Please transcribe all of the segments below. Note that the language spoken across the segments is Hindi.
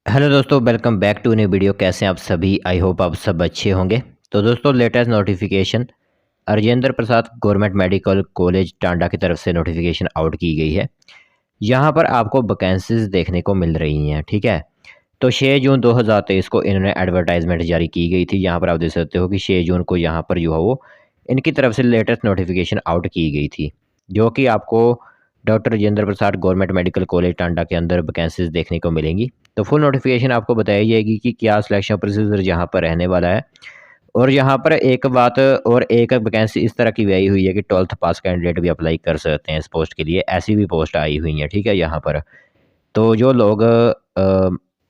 हेलो दोस्तों, welcome back to new video. कैसे हैं आप सभी? आई होप आप सब अच्छे होंगे। तो दोस्तों, latest notification Rajendra Prasad government medical college Tanda की तरफ से नोटिफिकेशन आउट की गई है। यहाँ पर आपको वैकेंसीज देखने को मिल रही हैं। ठीक है, तो 6 जून 2023 को इन्होंने एडवर्टाइजमेंट जारी की गई थी। यहाँ पर आप देख सकते हो कि 6 जून को यहाँ पर जो है वो इनकी तरफ से लेटेस्ट नोटिफिकेशन आउट की गई थी, जो कि आपको doctor Rajendra Prasad government medical college Tanda के अंदर वैकेंसीज देखने को मिलेंगी। तो फुल नोटिफिकेशन आपको बताई जाएगी कि क्या सिलेक्शन प्रोसीजर यहाँ पर रहने वाला है। और यहाँ पर एक बात और एक वैकेंसी इस तरह की भी आई हुई है कि 12th पास कैंडिडेट भी अप्लाई कर सकते हैं इस पोस्ट के लिए। ऐसी भी पोस्ट आई हुई है। ठीक है, यहाँ पर तो जो लोग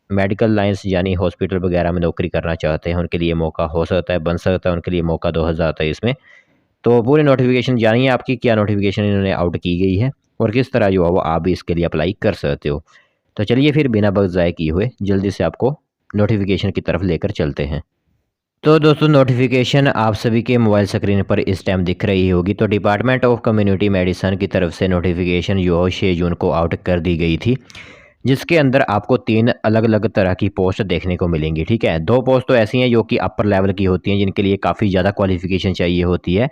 मेडिकल लाइंस यानी हॉस्पिटल वगैरह में नौकरी करना चाहते हैं उनके लिए मौका हो सकता है, बन सकता है उनके लिए मौका 2023 में। तो पूरी नोटिफिकेशन जानिए आपकी क्या नोटिफिकेशन इन्होंने आउट की गई है और किस तरह जो है वो आप भी इसके लिए अप्लाई कर सकते हो। तो चलिए फिर बिना वक्त ज़ाय किए हुए जल्दी से आपको नोटिफिकेशन की तरफ लेकर चलते हैं। तो दोस्तों, नोटिफिकेशन आप सभी के मोबाइल स्क्रीन पर इस टाइम दिख रही होगी। तो डिपार्टमेंट ऑफ कम्युनिटी मेडिसन की तरफ से नोटिफिकेशन जो 6 जून को आउट कर दी गई थी, जिसके अंदर आपको 3 अलग अलग तरह की पोस्ट देखने को मिलेंगी। ठीक है, 2 पोस्ट तो ऐसी हैं जो कि अपर लेवल की होती हैं, जिनके लिए काफ़ी ज़्यादा क्वालिफिकेशन चाहिए होती है,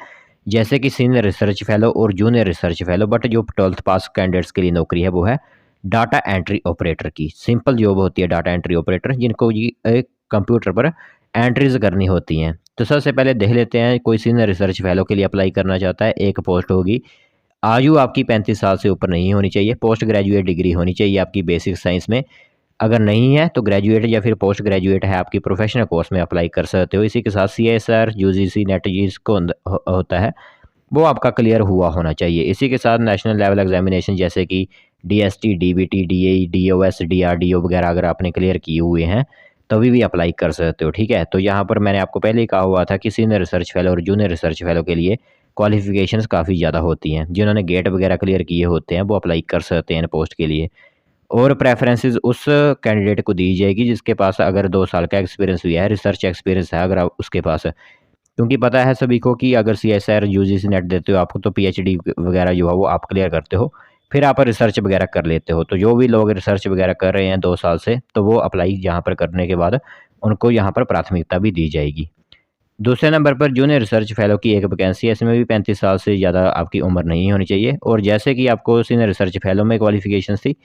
जैसे कि सीनियर रिसर्च फेलो और जूनियर रिसर्च फेलो। बट जो 12th पास कैंडिडेट्स के लिए नौकरी है वो है डाटा एंट्री ऑपरेटर की। सिंपल जॉब होती है डाटा एंट्री ऑपरेटर, जिनको ये एक कंप्यूटर पर एंट्रीज करनी होती हैं। तो सबसे पहले देख लेते हैं, कोई सीनियर रिसर्च फेलो के लिए अप्लाई करना चाहता है, एक पोस्ट होगी। आयु आपकी 35 साल से ऊपर नहीं होनी चाहिए। पोस्ट ग्रेजुएट डिग्री होनी चाहिए आपकी बेसिक साइंस में। अगर नहीं है तो ग्रेजुएट या फिर पोस्ट ग्रेजुएट है आपकी प्रोफेशनल कोर्स में अप्लाई कर सकते हो। इसी के साथ CSR UGC नेट जिसको होता है वो आपका क्लियर हुआ होना चाहिए। इसी के साथ नेशनल लेवल एग्जामिनेशन जैसे कि DST DBT DAE DOS DRDO वगैरह अगर आपने क्लियर किए हुए हैं तभी भी अप्लाई कर सकते हो। ठीक है, तो यहाँ पर मैंने आपको पहले ही कहा हुआ था कि सीनियर रिसर्च फेलो और जूनियर रिसर्च फेलो के लिए क्वालिफिकेशंस काफ़ी ज़्यादा होती हैं। जिन्होंने गेट वगैरह क्लियर किए होते हैं वो अप्लाई कर सकते हैं इन पोस्ट के लिए। और प्रेफरेंसेस उस कैंडिडेट को दी जाएगी जिसके पास अगर 2 साल का एक्सपीरियंस भी है, रिसर्च एक्सपीरियंस है अगर आप उसके पास। क्योंकि पता है सभी को कि अगर CSR UGC नेट देते हो आपको तो PhD वगैरह जो है वो आप क्लियर करते हो, फिर आप रिसर्च वगैरह कर लेते हो। तो जो भी लोग रिसर्च वगैरह कर रहे हैं 2 साल से, तो वो अप्लाई यहाँ पर करने के बाद उनको यहाँ पर प्राथमिकता भी दी जाएगी। दूसरे नंबर पर जूनियर रिसर्च फेलो की एक वैकेंसी है। इसमें भी 35 साल से ज़्यादा आपकी उम्र नहीं होनी चाहिए। और जैसे कि आपको सीनियर रिसर्च फेलो में क्वालिफिकेशन थी,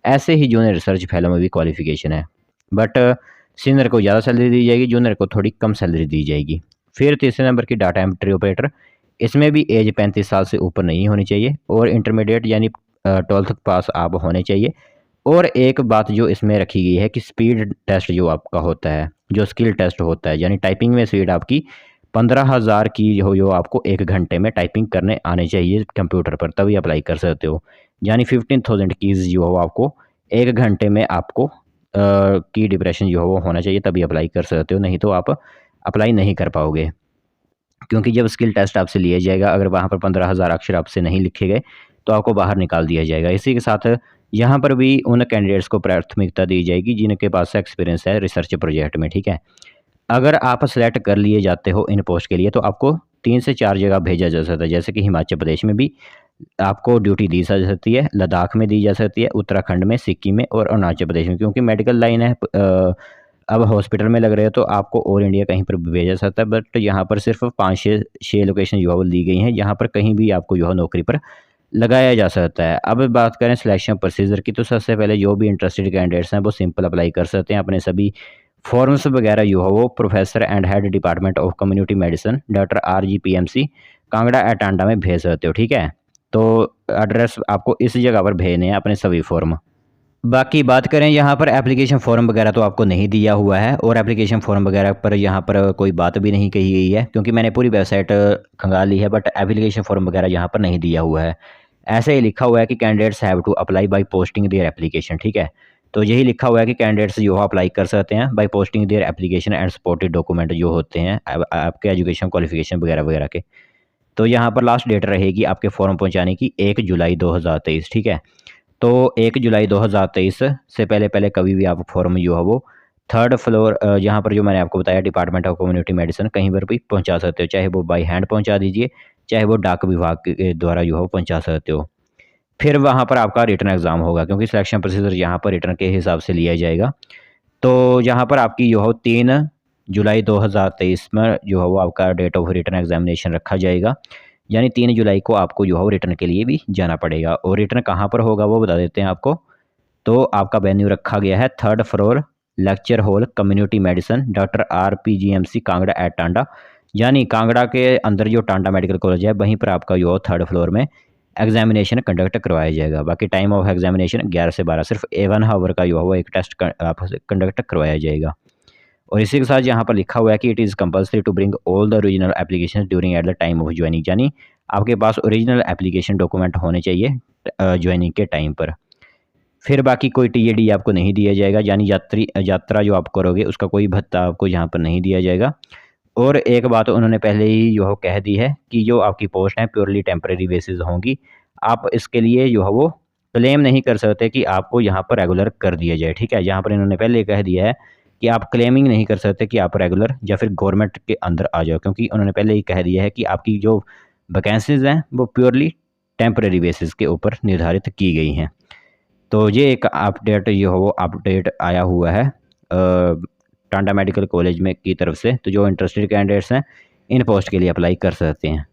ऐसे ही जूनियर रिसर्च फेलो में भी क्वालिफिकेशन है। बट सीनियर को ज़्यादा सैलरी दी जाएगी, जूनियर को थोड़ी कम सैलरी दी जाएगी। फिर तीसरे नंबर की डाटा एंट्री ऑपरेटर, इसमें भी एज 35 साल से ऊपर नहीं होनी चाहिए और इंटरमीडिएट यानी 12th पास आप होने चाहिए। और एक बात जो इसमें रखी गई है कि स्पीड टेस्ट जो आपका होता है, जो स्किल टेस्ट होता है, यानी टाइपिंग में स्पीड आपकी 15,000 की हो, जो आपको 1 घंटे में टाइपिंग करने आने चाहिए कंप्यूटर पर, तभी अप्लाई कर सकते हो। यानी 15,000 कीज़ जो हो आपको 1 घंटे में आपको की डिप्रेशन जो हो वो होना चाहिए, तभी अप्लाई कर सकते हो। नहीं तो आप अप्लाई नहीं कर पाओगे, क्योंकि जब स्किल टेस्ट आपसे लिया जाएगा, अगर वहाँ पर 15,000 अक्षर आपसे नहीं लिखे गए तो आपको बाहर निकाल दिया जाएगा। इसी के साथ यहाँ पर भी उन कैंडिडेट्स को प्राथमिकता दी जाएगी जिनके पास एक्सपीरियंस है रिसर्च प्रोजेक्ट में। ठीक है, अगर आप सेलेक्ट कर लिए जाते हो इन पोस्ट के लिए तो आपको 3 से 4 जगह भेजा जा सकता है। जैसे कि हिमाचल प्रदेश में भी आपको ड्यूटी दी जा सकती है, लद्दाख में दी जा सकती है, उत्तराखंड में, सिक्किम में और अरुणाचल प्रदेश में। क्योंकि मेडिकल लाइन है, अब हॉस्पिटल में लग रहे हो तो आपको ऑल इंडिया कहीं पर भी भेजा सकता है। बट यहाँ पर सिर्फ 5-6 लोकेशन जो है वो दी गई हैं, यहाँ पर कहीं भी आपको जो है नौकरी पर लगाया जा सकता है। अब बात करें सिलेक्शन प्रोसीजर की, तो सबसे पहले जो भी इंटरेस्टेड कैंडिडेट्स हैं वो सिंपल अप्लाई कर सकते हैं। अपने सभी फॉर्म्स वगैरह जो है वो professor and head department of community medicine doctor RGPMC Kangra at Tanda में भेज सकते हो। ठीक है, तो एड्रेस आपको इस जगह पर भेजने हैं अपने सभी फॉर्म। बाकी बात करें यहाँ पर एप्लीकेशन फॉर्म वगैरह तो आपको नहीं दिया हुआ है, और एप्लीकेशन फॉर्म वगैरह पर यहाँ पर कोई बात भी नहीं कही गई है, क्योंकि मैंने पूरी वेबसाइट खंगाल ली है। बट एप्लीकेशन फॉर्म वगैरह यहाँ पर नहीं दिया हुआ है। ऐसे ही लिखा हुआ है कि candidates have to apply by posting their application. ठीक है, तो यही लिखा हुआ है कि कैंडिडेट्स जो है अप्लाई कर सकते हैं by posting their application and supported document जो होते हैं आपके एजुकेशन क्वालिफिकेशन वगैरह वगैरह के। तो यहाँ पर लास्ट डेट रहेगी आपके फॉर्म पहुँचाने की 1 जुलाई 2023। ठीक है, तो 1 जुलाई 2023 से पहले पहले कभी भी आप फॉर्म जो है वो 3rd फ्लोर यहाँ पर जो मैंने आपको बताया डिपार्टमेंट ऑफ कम्युनिटी मेडिसिन कहीं पर भी पहुँचा सकते हो। चाहे वो बाई हैंड पहुँचा दीजिए, चाहे वो डाक विभाग के द्वारा जो है वो पहुँचा सकते हो। फिर वहाँ पर आपका रिटन एग्ज़ाम होगा, क्योंकि सिलेक्शन प्रोसीजर यहाँ पर रिटन के हिसाब से लिया जाएगा। तो यहाँ पर आपकी जो हो 3 जुलाई 2023 में जो है वो आपका डेट ऑफ रिटर्न एग्जामिनेशन रखा जाएगा। यानी 3 जुलाई को आपको जो है वो रिटर्न के लिए भी जाना पड़ेगा। और रिटर्न कहाँ पर होगा वो बता देते हैं आपको। तो आपका वेन्यू रखा गया है 3rd floor lecture hall community medicine doctor RPGMC Kangra at Tanda. यानी कांगड़ा के अंदर जो टांडा मेडिकल कॉलेज है वहीं पर आपका जो 3rd फ्लोर में एग्जामिनेशन कंडक्ट करवाया जाएगा। बाकी टाइम ऑफ एग्जामिनेशन 11 से 12, सिर्फ 1 आवर का जो है वो एक टेस्ट कंडक्ट करवाया जाएगा। और इसी के साथ यहाँ पर लिखा हुआ है कि it is compulsory to bring all the original application during at the time of joining. यानी आपके पास ओरिजिनल एप्लीकेशन डॉक्यूमेंट होने चाहिए ज्वाइनिंग के टाइम पर। फिर बाकी कोई TAD आपको नहीं दिया जाएगा, यानी यात्रा जो आप करोगे उसका कोई भत्ता आपको यहाँ पर नहीं दिया जाएगा। और एक बात उन्होंने पहले ही जो है कह दी है कि जो आपकी पोस्ट है प्योरली टेम्परेरी बेसिस होंगी। आप इसके लिए जो है वो क्लेम नहीं कर सकते कि आपको यहाँ पर रेगुलर कर दिया जाए। ठीक है, यहाँ पर इन्होंने पहले ही कह दिया है कि आप क्लेमिंग नहीं कर सकते कि आप रेगुलर या फिर गवर्नमेंट के अंदर आ जाओ, क्योंकि उन्होंने पहले ही कह दिया है कि आपकी जो वैकेंसीज़ हैं वो प्योरली टेम्परेरी बेसिस के ऊपर निर्धारित की गई हैं। तो ये एक अपडेट जो है वो अपडेट आया हुआ है टांडा मेडिकल कॉलेज में की तरफ से। तो जो इंटरेस्टेड कैंडिडेट्स हैं इन पोस्ट के लिए अप्लाई कर सकते हैं।